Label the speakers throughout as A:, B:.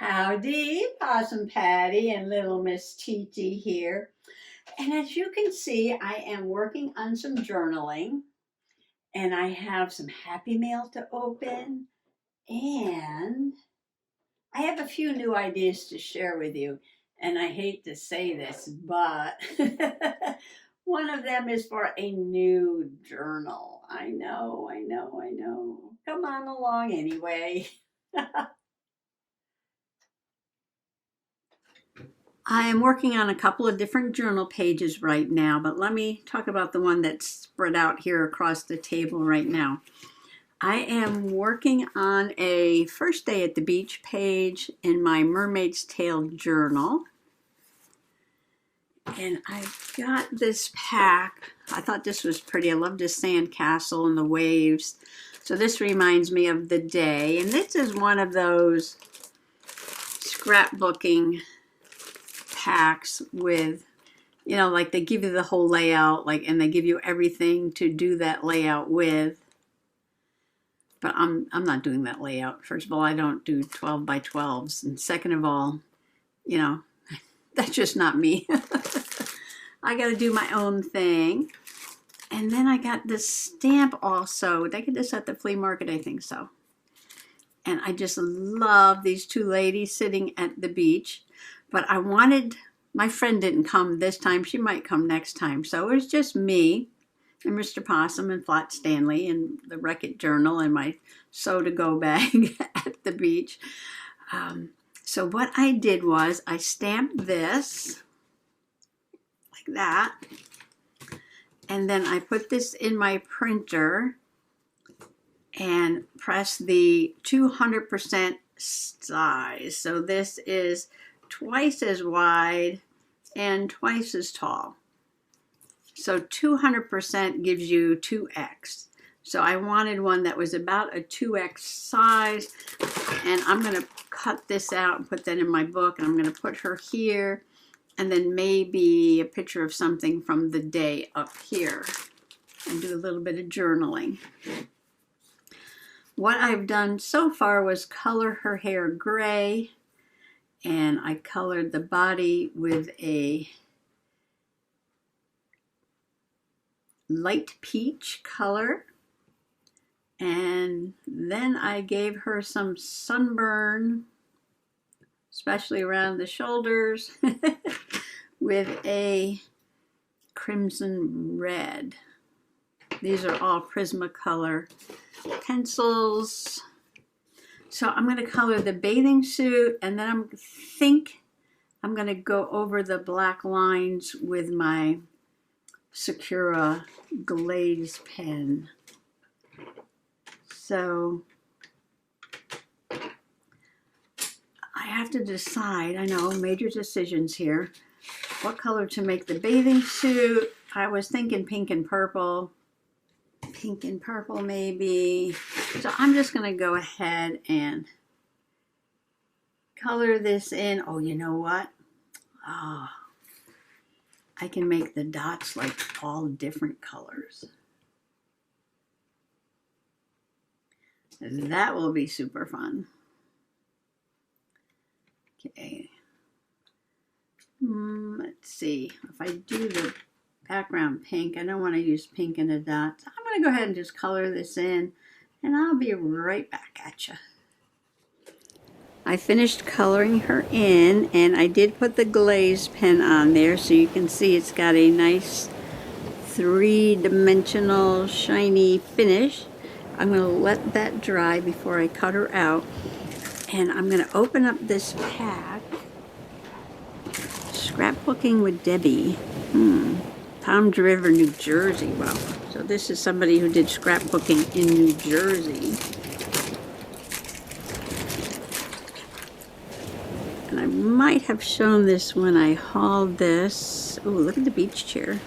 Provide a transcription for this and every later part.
A: Howdy, Possum Patty and little Miss Titi here. And as you can see, I am working on some journaling and I have some happy mail to open and I have a few new ideas to share with you. And I hate to say this, but one of them is for a new journal. I know. Come on along anyway. I am working on a couple of different journal pages right now, but let me talk about the one that's spread out here across the table right now. I am working on a first day at the beach page in my Mermaid's Tale journal. And I've got this pack. I thought this was pretty. I love this sand castle and the waves. So this reminds me of the day. And this is one of those scrapbooking packs with, like they give you the whole layout, and they give you everything to do that layout with. But I'm not doing that layout. First of all, I don't do 12 by 12s. And second of all, that's just not me. I got to do my own thing. And then I got this stamp also. Did I get this at the flea market? I think so. And I just love these two ladies sitting at the beach. But my friend didn't come this time. She might come next time. So it was just me and Mr. Possum and Flat Stanley and the Wreck-It Journal and my sew-to-go bag at the beach. So what I did was I stamped this like that. And then I put this in my printer and press the 200% size. So this is twice as wide and twice as tall. So 200% gives you 2x. So I wanted one that was about a 2x size, and I'm going to cut this out and put that in my book, and I'm going to put her here, and then maybe a picture of something from the day up here, and do a little bit of journaling. What I've done so far was color her hair gray, and I colored the body with a light peach color. And then I gave her some sunburn, especially around the shoulders, with a crimson red. These are all Prismacolor pencils. So I'm going to color the bathing suit, and then I'm going to go over the black lines with my Sakura glaze pen. So I have to decide, I know, major decisions here, what color to make the bathing suit. I was thinking pink and purple maybe. So I'm just going to go ahead and color this in. Oh, you know what? I can make the dots like all different colors. That will be super fun. Okay. Let's see. If I do the background pink, I don't want to use pink in the dots. I'm going to go ahead and just color this in, and I'll be right back at you. I finished coloring her in, and I did put the glaze pen on there so you can see it's got a nice three-dimensional shiny finish. I'm going to let that dry before I cut her out, and I'm going to open up this pack. Scrapbooking with Debbie. Tom's River, New Jersey. Wow. So this is somebody who did scrapbooking in New Jersey. And I might have shown this when I hauled this. Oh, look at the beach chair.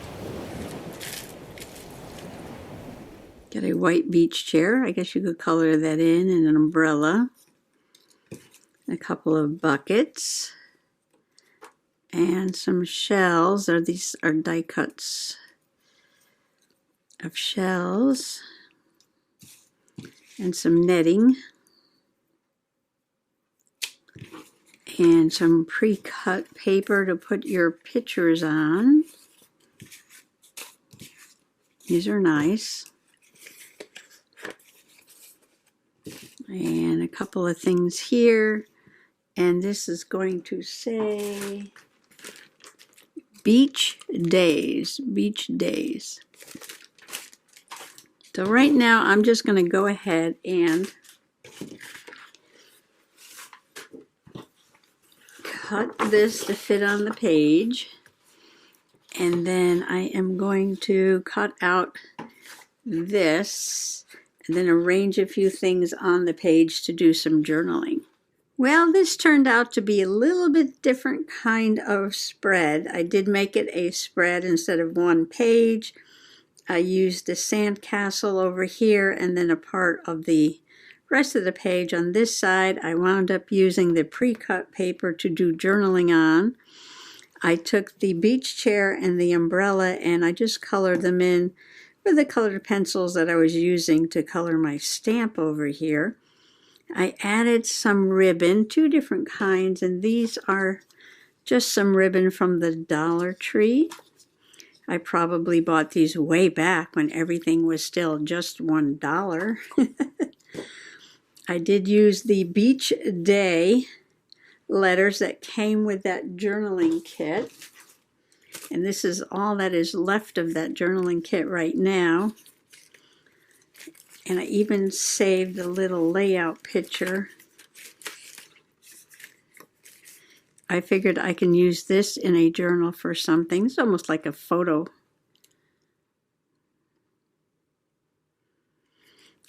A: Got a white beach chair. I guess you could color that in, and an umbrella. A couple of buckets. And some shells. These are die cuts of shells. And some netting. And some pre-cut paper to put your pictures on. These are nice. And a couple of things here. And this is going to say Beach Days. Beach Days. So right now I'm just going to go ahead and cut this to fit on the page. And then I am going to cut out this and then arrange a few things on the page to do some journaling. Well, this turned out to be a little bit different kind of spread. I did make it a spread instead of one page. I used a sandcastle over here and then a part of the rest of the page on this side. I wound up using the pre-cut paper to do journaling on. I took the beach chair and the umbrella and I just colored them in with the colored pencils that I was using to color my stamp over here. I added some ribbon, two different kinds, and these are just some ribbon from the Dollar Tree. I probably bought these way back when everything was still just $1. I did use the Beach Day letters that came with that journaling kit. And this is all that is left of that journaling kit right now. And I even saved a little layout picture. I figured I can use this in a journal for something. It's almost like a photo.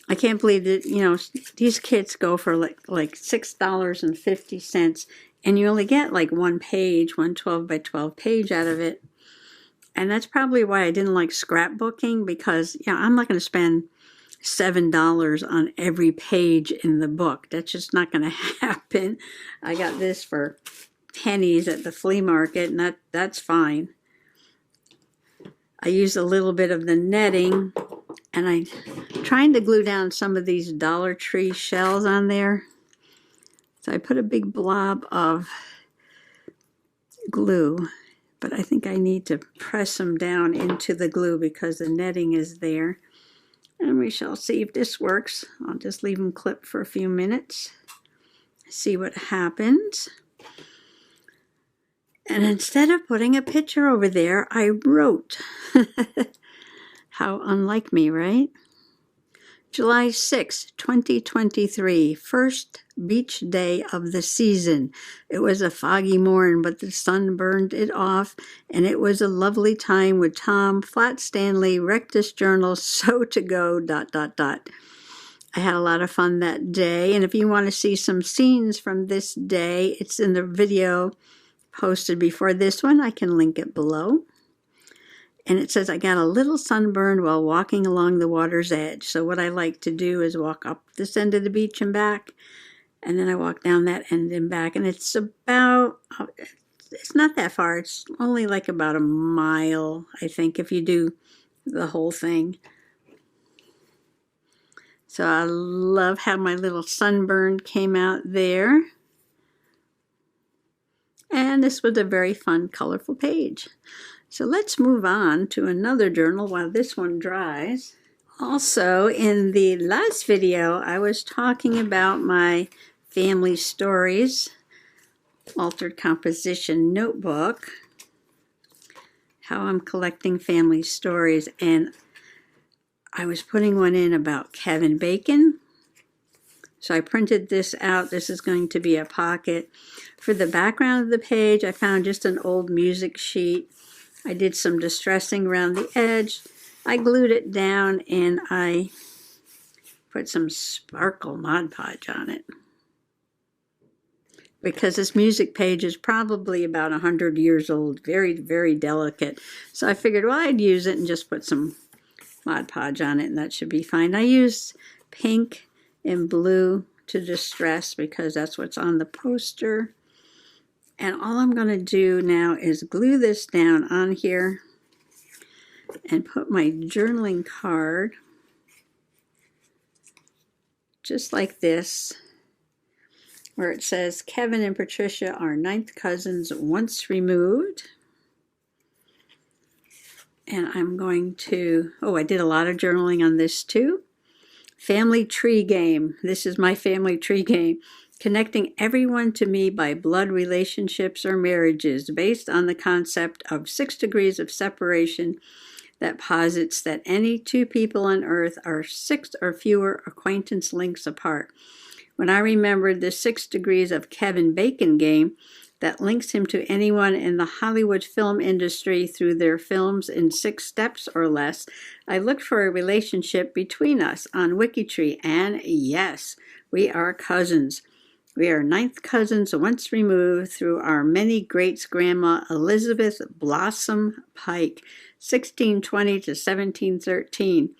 A: I can't believe that, you know, these kits go for like $6.50, and you only get like one page, one 12 by 12 page out of it. And that's probably why I didn't like scrapbooking, because, you know, I'm not going to spend $7 on every page in the book. That's just not going to happen. I got this for pennies at the flea market, and that's fine. I used a little bit of the netting, and I'm trying to glue down some of these Dollar Tree shells on there. So I put a big blob of glue, but I think I need to press them down into the glue because the netting is there. And we shall see if this works. I'll just leave them clipped for a few minutes. See what happens. And instead of putting a picture over there, I wrote. How unlike me, right? July 6, 2023, first beach day of the season. It was a foggy morning, but the sun burned it off, and it was a lovely time with Tom, Flat Stanley, Rectus Journal, So to Go, ... I had a lot of fun that day, and if you want to see some scenes from this day, it's in the video posted before this one. I can link it below. And it says, I got a little sunburn while walking along the water's edge. So what I like to do is walk up this end of the beach and back. And then I walk down that end and back. And it's about, it's not that far. It's only like about a mile, I think, if you do the whole thing. So I love how my little sunburn came out there. And this was a very fun, colorful page. So let's move on to another journal while this one dries. Also, in the last video, I was talking about my family stories altered composition notebook, how I'm collecting family stories, and I was putting one in about Kevin Bacon. So I printed this out. This is going to be a pocket. For the background of the page, I found just an old music sheet. I did some distressing around the edge. I glued it down and I put some sparkle Mod Podge on it. Because this music page is probably about 100 years old, very, very delicate. So I figured, well, I'd use it and just put some Mod Podge on it and that should be fine. I used pink and blue to distress because that's what's on the poster. And all I'm going to do now is glue this down on here and put my journaling card just like this where it says Kevin and Patricia are ninth cousins once removed. And I'm going to, I did a lot of journaling on this too. Family tree game. This is my family tree game. Connecting everyone to me by blood relationships or marriages based on the concept of 6 degrees of separation that posits that any two people on earth are 6 or fewer acquaintance links apart. When I remembered the 6 degrees of Kevin Bacon game that links him to anyone in the Hollywood film industry through their films in 6 steps or less, I looked for a relationship between us on WikiTree, and yes, we are cousins. We are ninth cousins once removed through our many greats-grandma Elizabeth Blossom Pike, 1620 to 1713.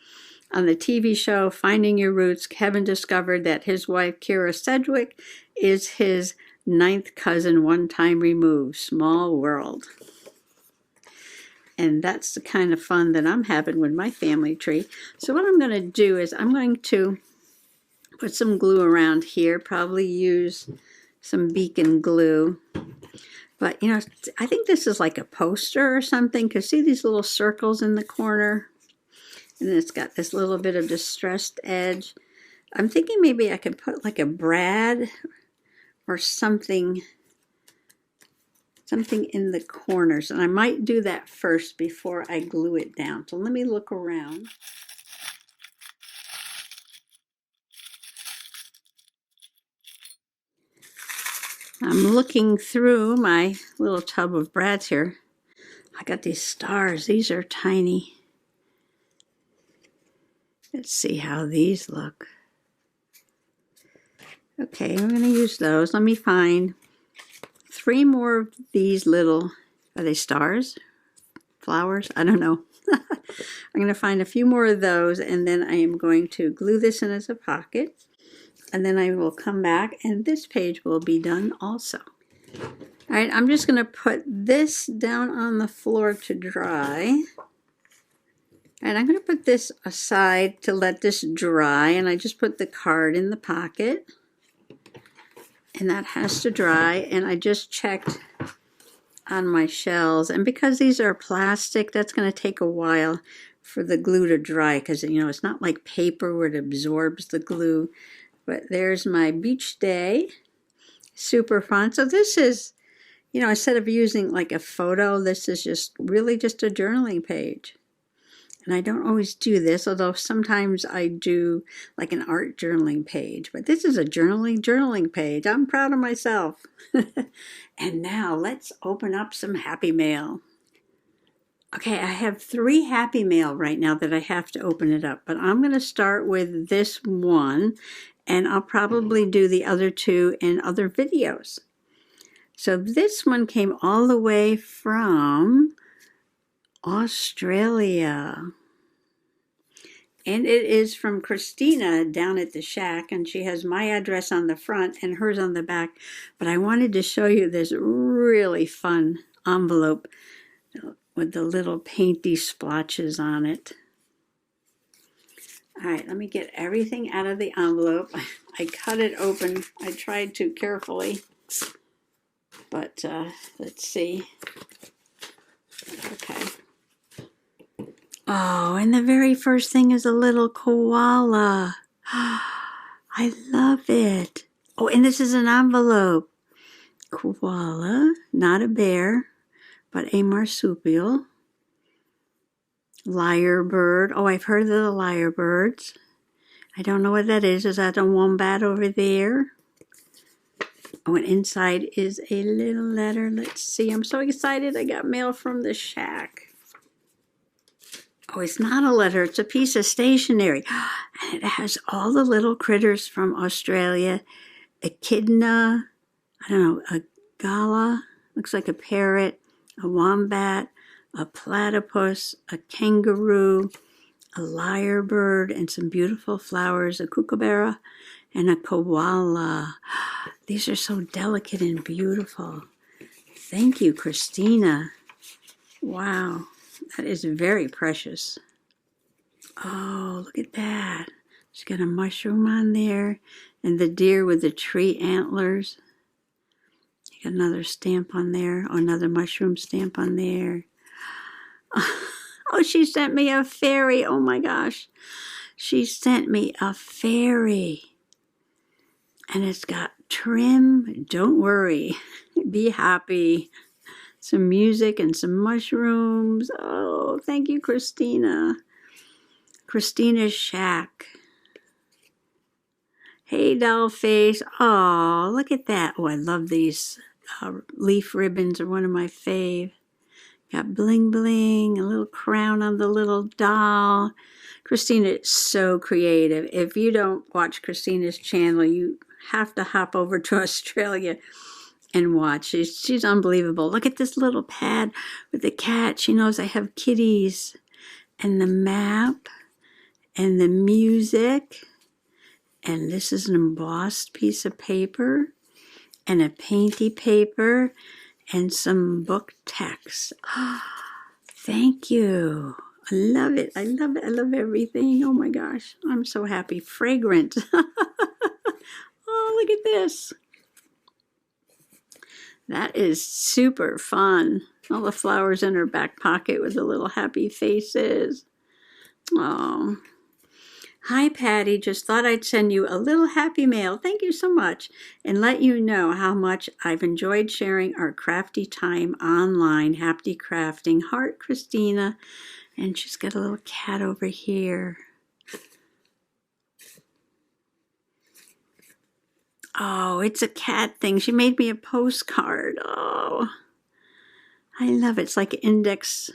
A: On the TV show Finding Your Roots, Kevin discovered that his wife, Kira Sedgwick, is his ninth cousin one time removed. Small world. And that's the kind of fun that I'm having with my family tree. So what I'm going to do is I'm going to put some glue around here, probably use some beacon glue. But, you know, I think this is like a poster or something, because see these little circles in the corner? And it's got this little bit of distressed edge. I'm thinking maybe I could put like a brad or something in the corners. And I might do that first before I glue it down. So let me look around. I'm looking through my little tub of brads here. I got these stars. These are tiny. Let's see how these look. Okay, I'm going to use those. Let me find 3 more of these little, are they stars? Flowers? I don't know. I'm going to find a few more of those, and then I am going to glue this in as a pocket. And then I will come back, and this page will be done also. All right, I'm just going to put this down on the floor to dry. And I'm going to put this aside to let this dry, and I just put the card in the pocket. And that has to dry, and I just checked on my shells. And because these are plastic, that's going to take a while for the glue to dry, because, you know, it's not like paper where it absorbs the glue. But there's my beach day. Super fun. So this is, you know, instead of using like a photo, this is just really just a journaling page. And I don't always do this, although sometimes I do like an art journaling page. But this is a journaling page. I'm proud of myself. And now let's open up some Happy Mail. Okay, I have 3 Happy Mail right now that I have to open it up. But I'm going to start with this one. And I'll probably do the other 2 in other videos. So this one came all the way from Australia. And it is from Christina down at the shack, and she has my address on the front and hers on the back. But I wanted to show you this really fun envelope with the little painty splotches on it. All right, let me get everything out of the envelope. I cut it open. I tried to carefully, but let's see. Okay. Oh, and the very first thing is a little koala. I love it. Oh, and this is an envelope. Koala, not a bear, but a marsupial. Lyrebird. Oh, I've heard of the lyrebirds. I don't know what that is. Is that a wombat over there? Oh, and inside is a little letter. Let's see. I'm so excited. I got mail from the shack. Oh, it's not a letter. It's a piece of stationery. And it has all the little critters from Australia. Echidna. I don't know. A gala. Looks like a parrot. A wombat. A platypus. A kangaroo. A lyrebird. And some beautiful flowers. A kookaburra. And a koala. These are so delicate and beautiful. Thank you, Christina. Wow. That is very precious. Oh, look at that. She's got a mushroom on there and the deer with the tree antlers. You got another stamp on there. Oh, another mushroom stamp on there. Oh, she sent me a fairy. Oh my gosh. She sent me a fairy. And it's got trim. Don't worry. Be happy. Some music and some mushrooms. Oh, thank you, Christina. Christina's Shack. Hey, doll face. Oh, look at that. Oh, I love these leaf ribbons are one of my fave. Got bling bling, a little crown on the little doll. Christina is so creative. If you don't watch Christina's channel, you have to hop over to Australia and watch. She's unbelievable. Look at this little pad with the cat. She knows I have kitties. And the map. And the music. And this is an embossed piece of paper. And a painty paper. And some book text. Oh, thank you. I love it. I love it. I love everything. Oh my gosh. I'm so happy. Fragrant. Oh, look at this. That is super fun. All the flowers in her back pocket with the little happy faces. Oh. Hi, Patty. Just thought I'd send you a little happy mail. Thank you so much. And let you know how much I've enjoyed sharing our crafty time online. Happy crafting. Heart, Christina. And she's got a little cat over here. Oh, it's a cat thing. She made me a postcard. Oh, I love it. It's like index,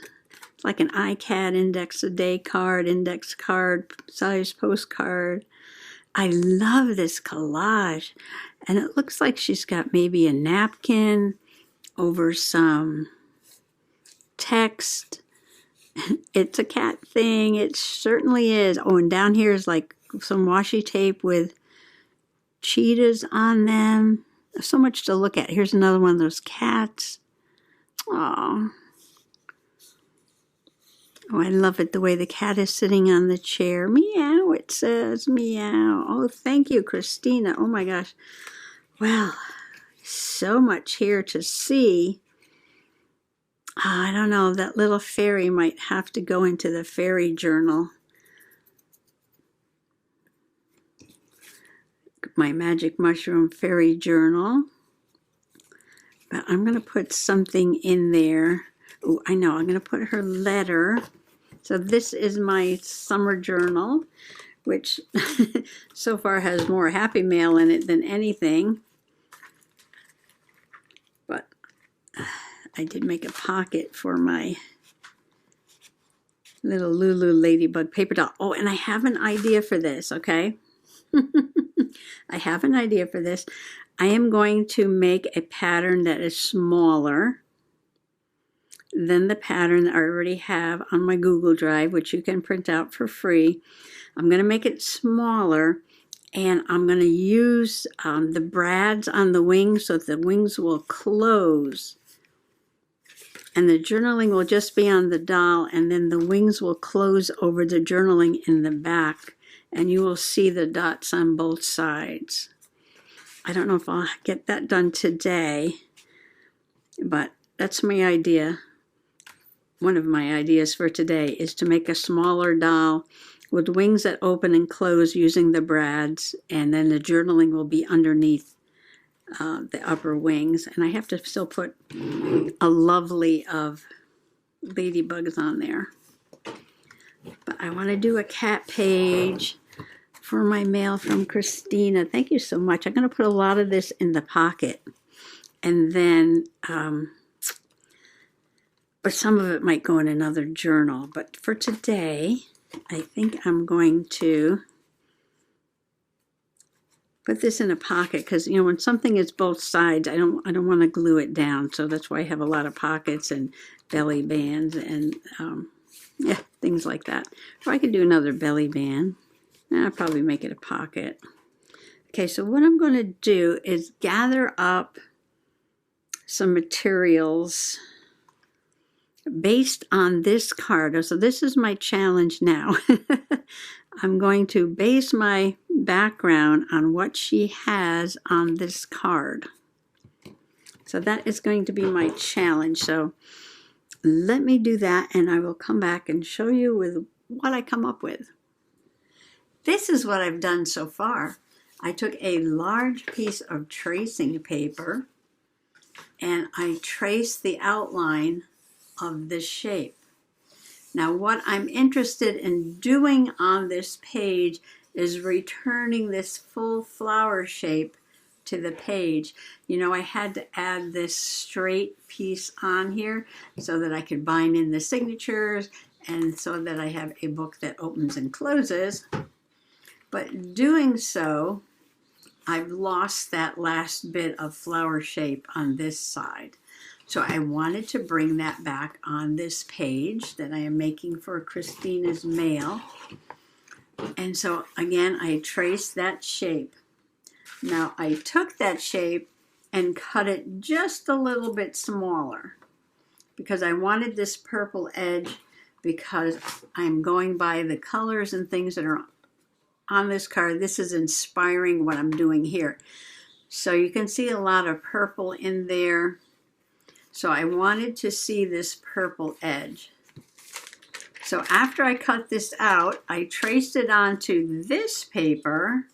A: it's like an iCat index a day card, index card, size postcard. I love this collage. And it looks like she's got maybe a napkin over some text. It's a cat thing. It certainly is. Oh, and down here is like some washi tape with cheetahs on them. So much to look at. Here's another one of those cats. Oh, I love it, the way the cat is sitting on the chair. Meow, it says. Meow. Oh, thank you, Christina. Oh my gosh. Well, so much here to see. I don't know, that little fairy might have to go into the fairy journal. My magic mushroom fairy journal. But I'm going to put something in there. Oh, I know. I'm going to put her letter. So this is my summer journal, which so far has more happy mail in it than anything. But I did make a pocket for my little Lulu ladybug paper doll. Oh, and I have an idea for this, okay? I have an idea for this. I am going to make a pattern that is smaller than the pattern that I already have on my Google Drive, which you can print out for free. I'm going to make it smaller, and I'm going to use the brads on the wings so that the wings will close. And the journaling will just be on the doll, and then the wings will close over the journaling in the back, and you will see the dots on both sides. I don't know if I'll get that done today, but that's my idea. One of my ideas for today is to make a smaller doll with wings that open and close using the brads, and then the journaling will be underneath the upper wings. And I have to still put a lovely of ladybugs on there. But I want to do a cat page for my mail from Christina. Thank you so much. I'm going to put a lot of this in the pocket. And then, but some of it might go in another journal. But for today, I think I'm going to put this in a pocket because, you know, when something is both sides, I don't want to glue it down. So that's why I have a lot of pockets and belly bands and, yeah, things like that. Or I could do another belly band. I'll probably make it a pocket. Okay, so what I'm going to do is gather up some materials based on this card. So this is my challenge now. I'm going to base my background on what she has on this card. So that is going to be my challenge. So let me do that, and I will come back and show you with what I come up with. This is what I've done so far. I took a large piece of tracing paper and I traced the outline of this shape. Now what I'm interested in doing on this page is returning this full flower shape to the page. You know, I had to add this straight piece on here so that I could bind in the signatures and so that I have a book that opens and closes. But doing so, I've lost that last bit of flower shape on this side. So I wanted to bring that back on this page that I am making for Christina's mail. And so again, I traced that shape. Now I took that shape and cut it just a little bit smaller because I wanted this purple edge, because I'm going by the colors and things that are on this card. This is inspiring what I'm doing here. So you can see a lot of purple in there. So I wanted to see this purple edge. So after I cut this out, I traced it onto this paper,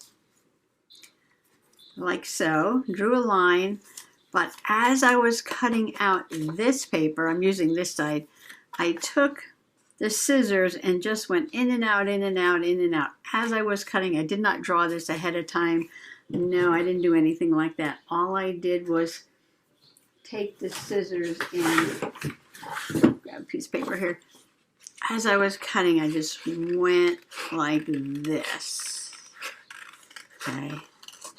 A: like so, drew a line. But as I was cutting out this paper, I'm using this side, I took the scissors and just went in and out, in and out, in and out. As I was cutting, I did not draw this ahead of time. No, I didn't do anything like that. All I did was take the scissors and grab a piece of paper here. As I was cutting, I just went like this. Okay,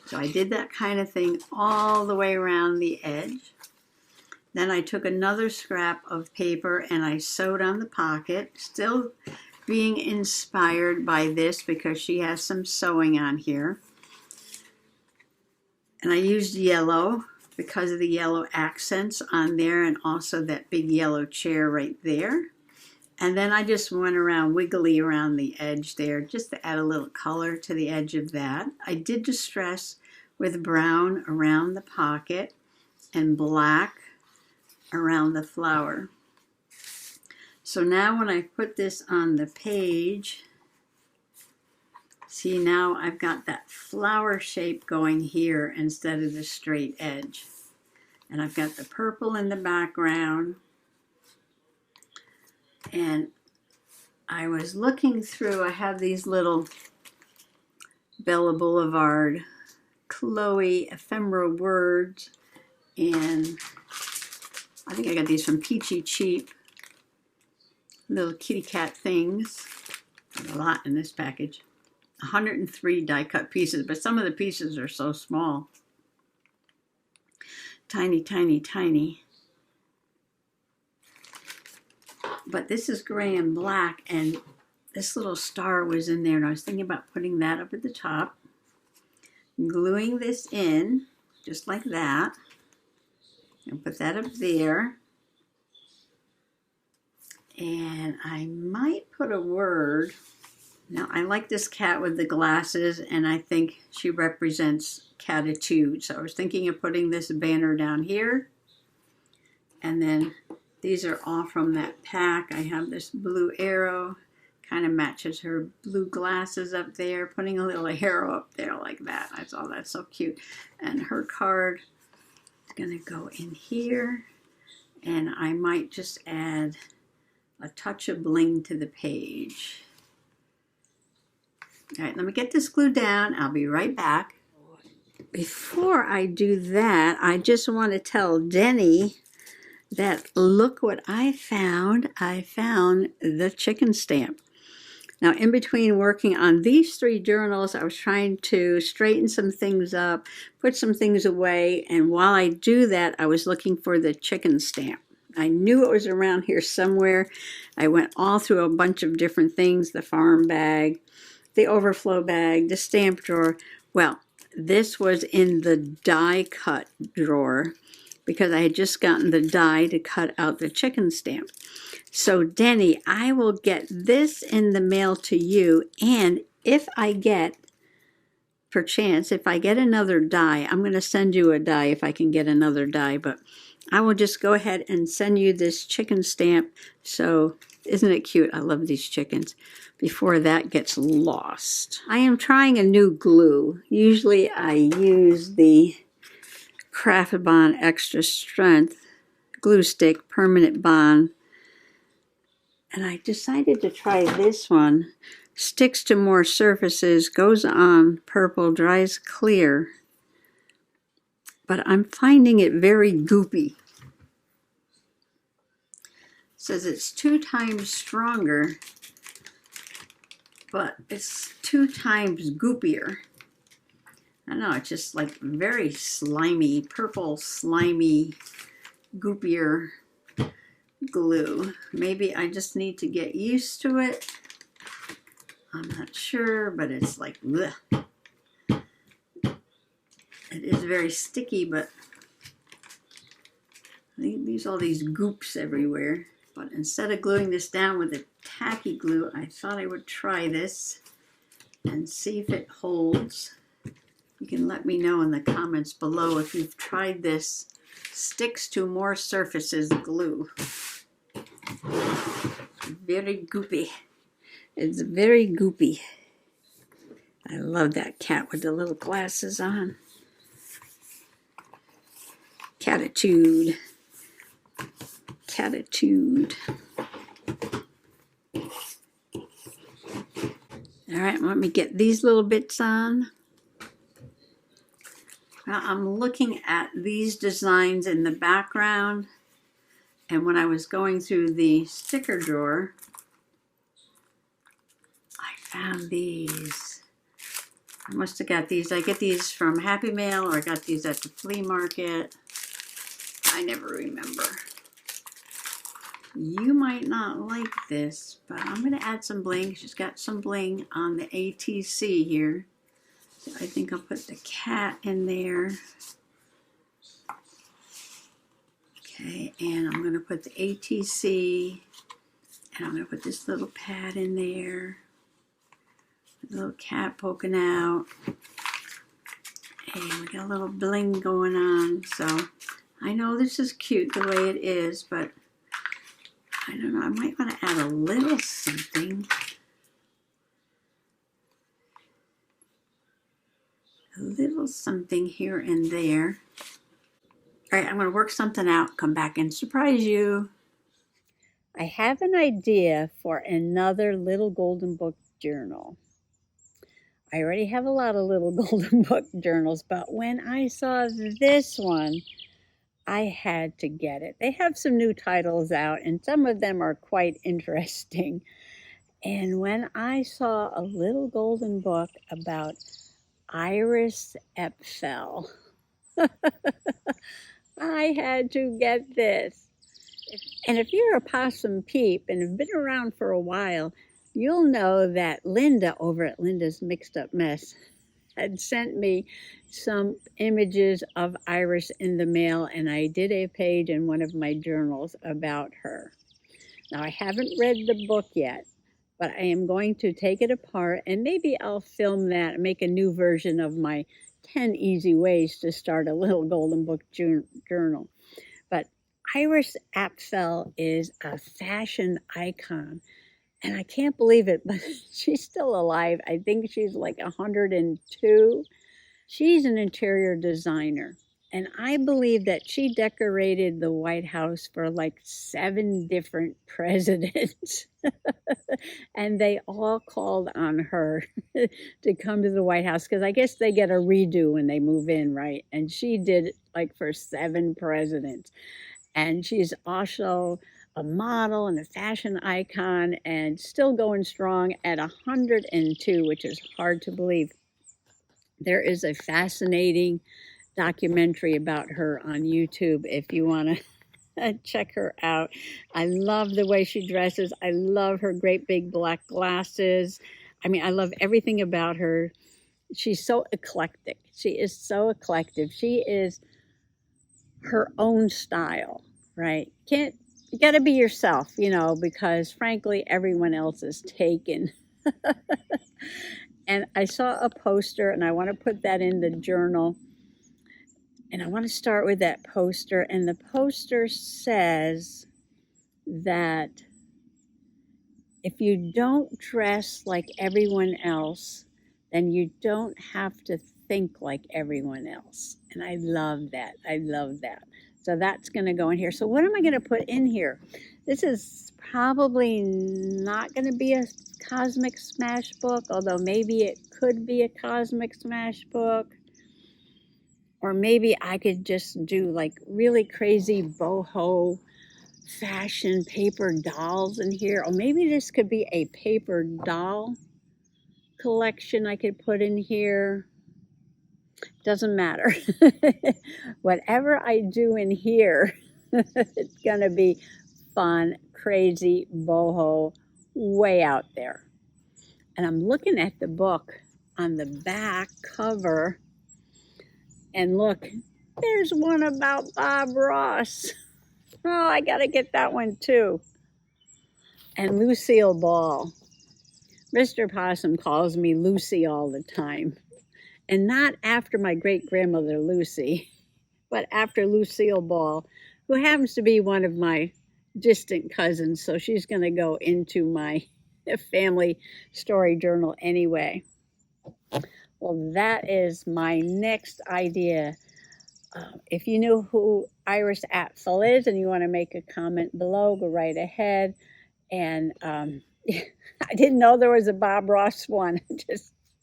A: so I did that kind of thing all the way around the edge. Then I took another scrap of paper and I sewed on the pocket, still being inspired by this because she has some sewing on here. And I used yellow because of the yellow accents on there and also that big yellow chair right there. And then I just went around, wiggly around the edge there, just to add a little color to the edge of that. I did distress with brown around the pocket and black around the flower. So now when I put this on the page, see, now I've got that flower shape going here instead of the straight edge. And I've got the purple in the background. And I was looking through, I have these little Bella Boulevard Chloe ephemera words, and I think I got these from Peachy Cheap. Little kitty cat things. There's a lot in this package. 103 die cut pieces, but some of the pieces are so small. Tiny, tiny, tiny. But this is gray and black, and this little star was in there, and I was thinking about putting that up at the top, gluing this in, just like that, and put that up there. And I might put a word. Now, I like this cat with the glasses, and I think she represents catitude. So I was thinking of putting this banner down here. And then these are all from that pack. I have this blue arrow, kind of matches her blue glasses up there, putting a little arrow up there like that. I thought that's so cute. And her card is going to go in here. And I might just add a touch of bling to the page. All right, let me get this glued down. I'll be right back. Before I do that, I just want to tell Denny that look what I found. I found the chicken stamp. Now, in between working on these 3 journals, I was trying to straighten some things up, put some things away, and while I do that, I was looking for the chicken stamp. I knew it was around here somewhere. I went all through a bunch of different things, the farm bag, the overflow bag, the stamp drawer. Well, this was in the die cut drawer because I had just gotten the die to cut out the chicken stamp. So Denny, I will get this in the mail to you, and if I get, perchance, if I get another die, I'm going to send you a die if I can get another die, but I will just go ahead and send you this chicken stamp. So isn't it cute? I love these chickens. Before that gets lost. I am trying a new glue. Usually I use the Craft Bond Extra Strength glue stick, permanent bond. And I decided to try this one. Sticks to more surfaces, goes on purple, dries clear. But I'm finding it very goopy. It says it's 2 times stronger, but it's 2 times goopier. I don't know, it's just like very slimy, purple, slimy, goopier glue. Maybe I just need to get used to it. I'm not sure, but it's like, bleh. It is very sticky, but there's all these goops everywhere. But instead of gluing this down with a tacky glue, I thought I would try this and see if it holds. You can let me know in the comments below if you've tried this sticks to more surfaces glue. Very goopy. It's very goopy. I love that cat with the little glasses on. Catitude. Catitude. All right, let me get these little bits on. Now I'm looking at these designs in the background, and when I was going through the sticker drawer, I found these. I must have got these. I get these from Happy Mail, or I got these at the flea market. I never remember. You might not like this, but I'm going to add some bling. She's got some bling on the ATC here. So I think I'll put the cat in there. Okay, and I'm going to put the ATC, and I'm going to put this little pad in there. A little cat poking out. And we got a little bling going on. So I know this is cute the way it is, but I don't know, I might want to add a little something. A little something here and there. All right, I'm going to work something out, come back and surprise you. I have an idea for another Little Golden Book journal. I already have a lot of Little Golden Book journals, but when I saw this one, I had to get it. They have some new titles out, and some of them are quite interesting. And when I saw a Little Golden Book about Iris Apfel, I had to get this. And if you're a possum peep and have been around for a while, you'll know that Linda over at Linda's Mixed Up Mess had sent me some images of Iris in the mail, and I did a page in one of my journals about her. Now, I haven't read the book yet, but I am going to take it apart, and maybe I'll film that and make a new version of my 10 easy ways to start a Little Golden Book journal. But Iris Apfel is a fashion icon. And I can't believe it, but she's still alive. I think she's like 102. She's an interior designer. And I believe that she decorated the White House for like 7 different presidents. And they all called on her to come to the White House, because I guess they get a redo when they move in, right? And she did it like for 7 presidents. And she's also a model and a fashion icon, and still going strong at 102, which is hard to believe. There is a fascinating documentary about her on YouTube if you want to check her out. I love the way she dresses. I love her great big black glasses. I mean, I love everything about her. She's so eclectic. She is so eclectic. She is her own style, right? You got to be yourself, you know, because frankly, everyone else is taken. And I saw a poster, and I want to put that in the journal. And I want to start with that poster. And the poster says that if you don't dress like everyone else, then you don't have to think like everyone else. And I love that. I love that. So that's going to go in here. So what am I going to put in here? This is probably not going to be a Cosmic Smash book, although maybe it could be a Cosmic Smash book. Or maybe I could just do like really crazy boho fashion paper dolls in here. Or maybe this could be a paper doll collection I could put in here. Doesn't matter. Whatever I do in here, it's going to be fun, crazy, boho, way out there. And I'm looking at the book on the back cover, and look, there's one about Bob Ross. Oh, I got to get that one too. And Lucille Ball. Mr. Possum calls me Lucy all the time. And not after my great-grandmother Lucy, but after Lucille Ball, who happens to be one of my distant cousins, so she's going to go into my family story journal anyway. Well, that is my next idea. If you know who Iris Apfel is and you want to make a comment below, go right ahead. And I didn't know there was a Bob Ross one.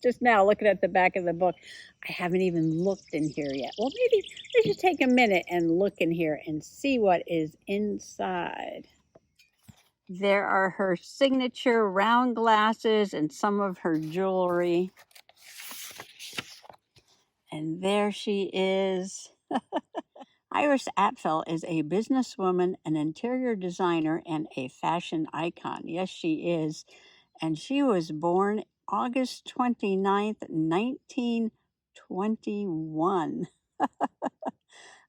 A: Just now looking at the back of the book. I haven't even looked in here yet. Well, maybe we should take a minute and look in here and see what is inside. There are her signature round glasses and some of her jewelry. And there she is. Iris Apfel is a businesswoman, an interior designer, and a fashion icon. Yes, she is. And she was born August 29th, 1921,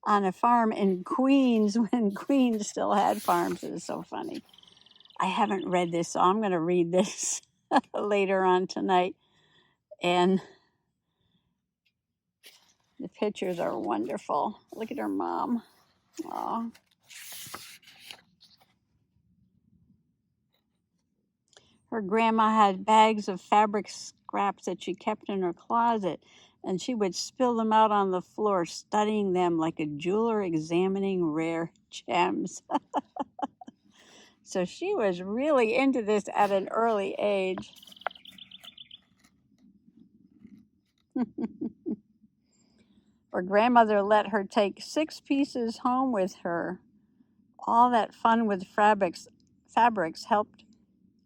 A: on a farm in Queens when Queens still had farms. It is so funny. I haven't read this, so I'm going to read this later on tonight. And the pictures are wonderful. Look at her mom. Aw. Her grandma had bags of fabric scraps that she kept in her closet, and she would spill them out on the floor, studying them like a jeweler examining rare gems. So she was really into this at an early age. Her grandmother let her take 6 pieces home with her. All that fun with fabrics helped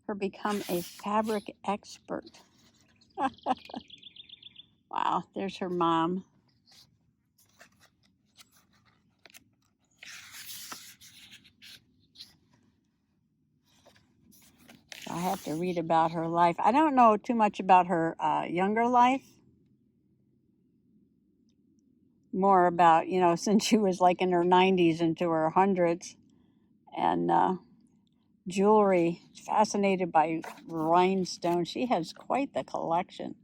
A: her become a fabric expert. Wow, there's her mom. I have to read about her life. I don't know too much about her younger life. More about, since she was like in her 90s into her hundreds. And jewelry, fascinated by rhinestones. She has quite the collection.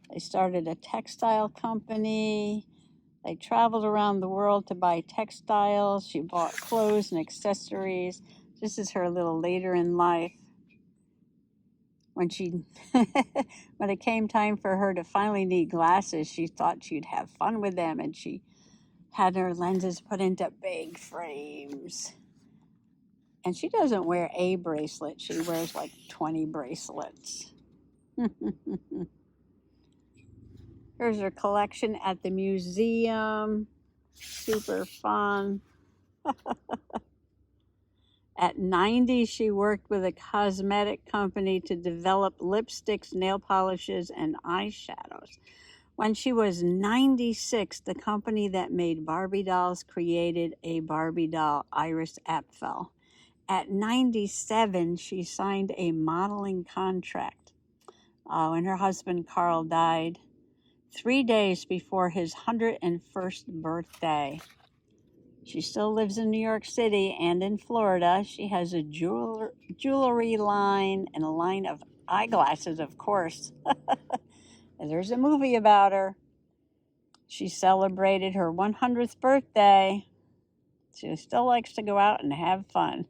A: They started a textile company. They traveled around the world to buy textiles. She bought clothes and accessories. This is her a little later in life. When when it came time for her to finally need glasses, she thought she'd have fun with them, and she had her lenses put into big frames. And she doesn't wear a bracelet. She wears like 20 bracelets. Here's her collection at the museum. Super fun. At 90, she worked with a cosmetic company to develop lipsticks, nail polishes, and eyeshadows. When she was 96, the company that made Barbie dolls created a Barbie doll, Iris Apfel. At 97, she signed a modeling contract. And her husband, Carl, died 3 days before his 101st birthday. She still lives in New York City and in Florida. She has a jewelry line and a line of eyeglasses, of course. And there's a movie about her. She celebrated her 100th birthday. She still likes to go out and have fun.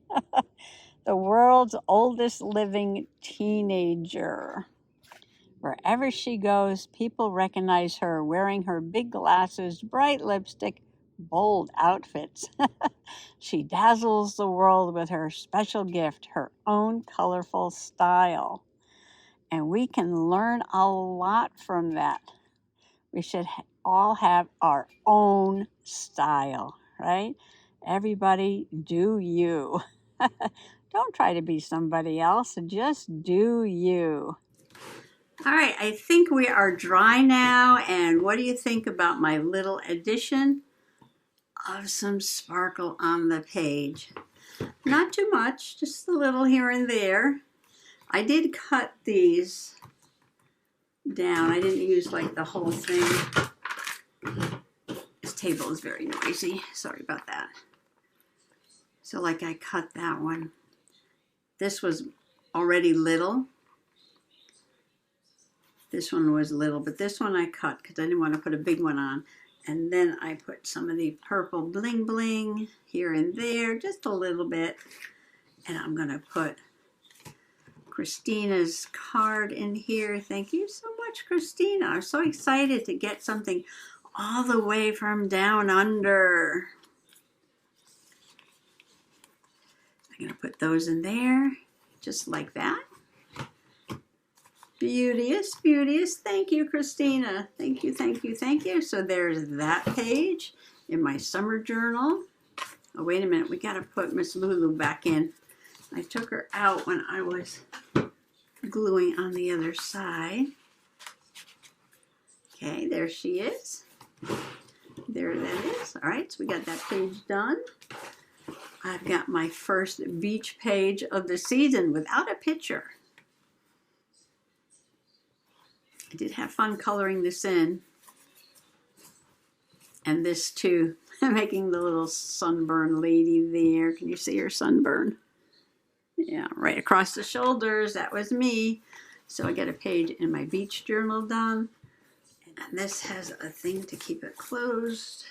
A: The world's oldest living teenager. Wherever she goes, people recognize her wearing her big glasses, bright lipstick, bold outfits. She dazzles the world with her special gift, her own colorful style. And we can learn a lot from that. We should all have our own style, right? Everybody do you. Don't try to be somebody else, just do you. All right, I think we are dry now, and what do you think about my little addition of some sparkle on the page? Not too much, just a little here and there. I did cut these down. I didn't use like the whole thing. This table is very noisy. Sorry about that. So like I cut that one. This was already little. This one was little, but this one I cut because I didn't want to put a big one on. And then I put some of the purple bling bling here and there, just a little bit. And I'm going to put Christina's card in here. Thank you so much, Christina. I'm so excited to get something all the way from down under. I'm going to put those in there, just like that. Beauteous, beauteous. Thank you, Christina. Thank you, thank you, thank you. So there's that page in my summer journal. Oh, wait a minute. We got to put Miss Lulu back in. I took her out when I was gluing on the other side. Okay, there she is. There that is. All right, so we got that page done. I've got my first beach page of the season without a picture. I did have fun coloring this in. And this too, making the little sunburn lady there. Can you see her sunburn? Yeah, right across the shoulders. That was me. So I got a page in my beach journal done. And this has a thing to keep it closed.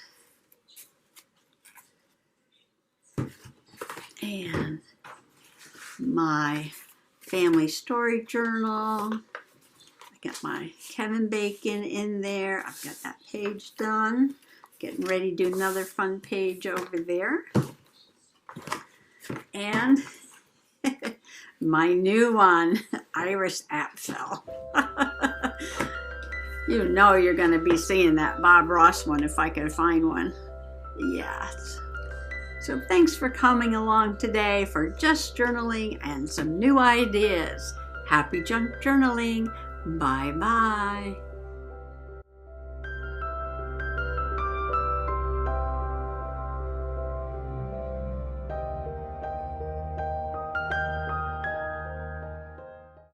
A: And my family story journal. I got my Kevin Bacon in there. I've got that page done. Getting ready to do another fun page over there. And my new one, Iris Apfel. You know you're going to be seeing that Bob Ross one if I can find one. Yes. So thanks for coming along today for Just Journaling and some new ideas. Happy junk journaling. Bye-bye.